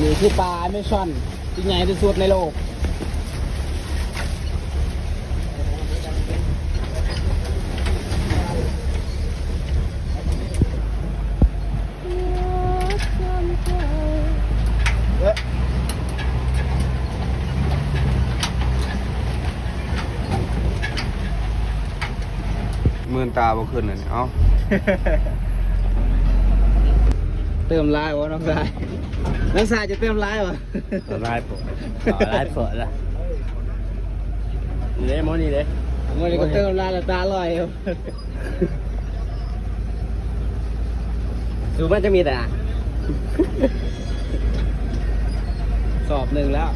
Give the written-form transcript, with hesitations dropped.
นี่คือปลาเมซอนที่ใหญ่ที่สุดในโลกมือนตาบ่ขึ้นอ่ะนี่เอ้า เติมลายวะน้องชายน้องชายจะเติมลายวะ ลายปวดลายปวดละนี่เลยมอนี่เลย มันก็เติมลายแล้วตาลอยครับ สูมันจะมีแต่ สอบหนึ่งแล้ว